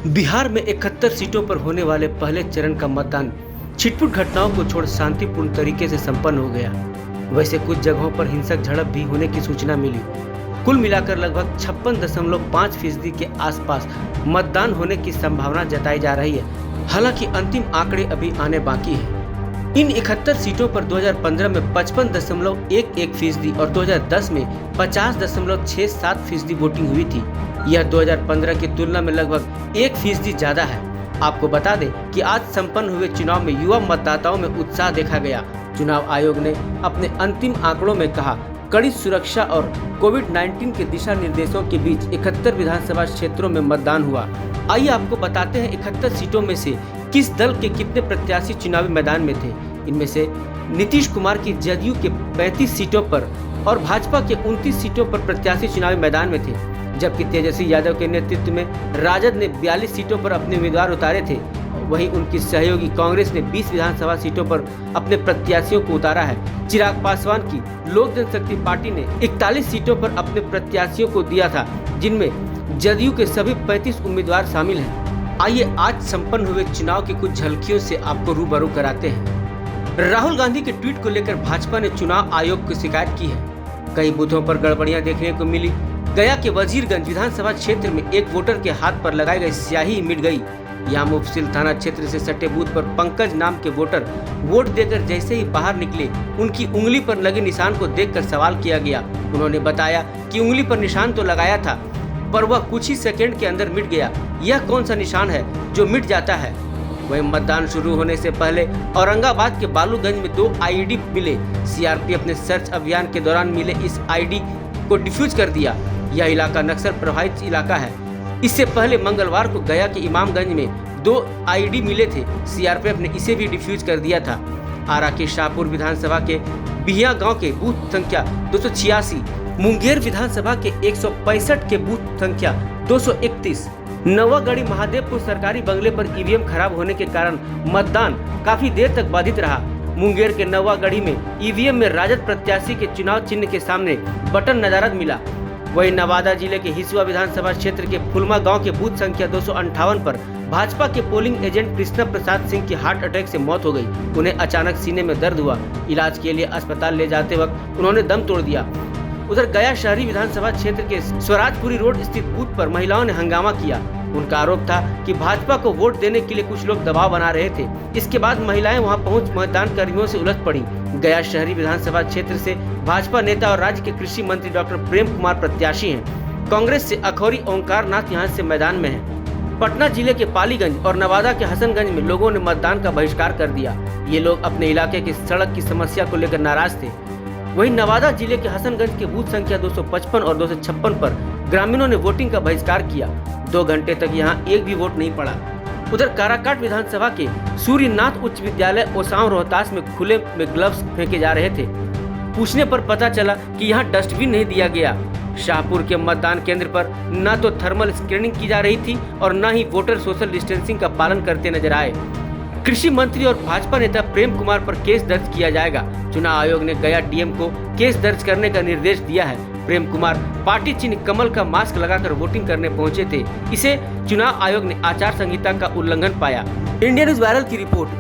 बिहार में 71 सीटों पर होने वाले पहले चरण का मतदान छिटपुट घटनाओं को छोड़ शांतिपूर्ण तरीके से संपन्न हो गया। वैसे कुछ जगहों पर हिंसक झड़प भी होने की सूचना मिली। कुल मिलाकर लगभग 56.5% के आसपास मतदान होने की संभावना जताई जा रही है। हालांकि अंतिम आंकड़े अभी आने बाकी है। इन 71 सीटों पर 2015 में 55.11% और 2010 में 50.67% वोटिंग हुई थी। यह 2015 की तुलना में लगभग 1% ज्यादा है। आपको बता दें कि आज संपन्न हुए चुनाव में युवा मतदाताओं में उत्साह देखा गया। चुनाव आयोग ने अपने अंतिम आंकड़ों में कहा, कड़ी सुरक्षा और कोविड-19 के दिशा निर्देशों के बीच 71 विधानसभा क्षेत्रों में मतदान हुआ। आइए आपको बताते हैं 71 सीटों में से किस दल के कितने प्रत्याशी चुनावी मैदान में थे। इनमें से नीतीश कुमार की जदयू के 35 सीटों पर और भाजपा के 29 सीटों पर प्रत्याशी चुनावी मैदान में थे, जबकि तेजस्वी यादव के नेतृत्व में राजद ने 42 सीटों पर अपने उम्मीदवार उतारे थे। वहीं उनकी सहयोगी कांग्रेस ने 20 विधानसभा सीटों पर अपने प्रत्याशियों को उतारा है। चिराग पासवान की लोक जनशक्ति पार्टी ने 41 सीटों पर अपने प्रत्याशियों को दिया था, जिनमें जदयू के सभी 35 उम्मीदवार शामिल हैं। आइए आज संपन्न हुए चुनाव की कुछ झलकियों से आपको रूबरू कराते हैं। राहुल गांधी के ट्वीट को लेकर भाजपा ने चुनाव आयोग को शिकायत की है। कई बूथों पर गड़बड़ियां देखने को मिली। गया के वजीरगंज विधानसभा क्षेत्र में एक वोटर के हाथ पर लगाई गई स्याही मिट गई। यहाँ मुफस्सिल थाना क्षेत्र से सटे बूथ पर पंकज नाम के वोटर वोट देकर जैसे ही बाहर निकले, उनकी उंगली पर लगे निशान को देखकर सवाल किया गया। उन्होंने बताया कि उंगली पर निशान तो लगाया था, पर वह कुछ ही सेकंड के अंदर मिट गया। यह कौन सा निशान है जो मिट जाता है? वहीं मतदान शुरू होने से पहले औरंगाबाद के बालूगंज में 2 आईडी मिले। सीआरपीएफ ने सर्च अभियान के दौरान मिले इस आईडी को डिफ्यूज कर दिया। यह इलाका नक्सल प्रभावित इलाका है। इससे पहले मंगलवार को गया के इमामगंज में 2 आईडी मिले थे। सीआरपीएफ ने इसे भी डिफ्यूज कर दिया था। आरा के शाहपुर विधानसभा के बिहिया गांव के बूथ संख्या 286, मुंगेर विधानसभा के 165 के बूथ संख्या 231, नवागढ़ी महादेवपुर सरकारी बंगले पर ईवीएम खराब होने के कारण मतदान काफी देर तक बाधित रहा। मुंगेर के नवागढ़ी में ईवीएम में राजद प्रत्याशी के चुनाव चिन्ह के सामने बटन नदारद मिला। वहीं नवादा जिले के हिसुआ विधानसभा क्षेत्र के फुलमा गांव के बूथ संख्या 258 पर भाजपा के पोलिंग एजेंट कृष्णा प्रसाद सिंह की हार्ट अटैक से मौत हो गई। उन्हें अचानक सीने में दर्द हुआ। इलाज के लिए अस्पताल ले जाते वक्त उन्होंने दम तोड़ दिया। उधर गया शहरी विधानसभा क्षेत्र के स्वराजपुरी रोड स्थित बूथ पर महिलाओं ने हंगामा किया। उनका आरोप था कि भाजपा को वोट देने के लिए कुछ लोग दबाव बना रहे थे। इसके बाद महिलाएं वहां पहुंच मतदान कर्मियों से उलझ पड़ी। गया शहरी विधानसभा क्षेत्र से भाजपा नेता और राज्य के कृषि मंत्री डॉक्टर प्रेम कुमार प्रत्याशी हैं। कांग्रेस से अखौरी ओंकार नाथ यहाँ से मैदान में है। पटना जिले के पालीगंज और नवादा के हसनगंज में लोगों ने मतदान का बहिष्कार कर दिया। ये लोग अपने इलाके की सड़क की समस्या को लेकर नाराज थे। वहीं नवादा जिले के हसनगंज के बूथ संख्या 255 और 256 पर ग्रामीणों ने वोटिंग का बहिष्कार किया। 2 घंटे तक यहां एक भी वोट नहीं पड़ा। उधर काराकाट विधानसभा के सूर्यनाथ उच्च विद्यालय ओसांव रोहतास में खुले में ग्लव्स फेंके जा रहे थे। पूछने पर पता चला कि यहां डस्टबिन नहीं दिया गया। शाहपुर के मतदान केंद्र पर न तो थर्मल स्क्रीनिंग की जा रही थी और न ही वोटर सोशल डिस्टेंसिंग का पालन करते नजर आए। कृषि मंत्री और भाजपा नेता प्रेम कुमार पर केस दर्ज किया जाएगा। चुनाव आयोग ने गया डीएम को केस दर्ज करने का निर्देश दिया है। प्रेम कुमार पार्टी चिन्ह कमल का मास्क लगाकर वोटिंग करने पहुंचे थे। इसे चुनाव आयोग ने आचार संहिता का उल्लंघन पाया। इंडिया न्यूज वायरल की रिपोर्ट।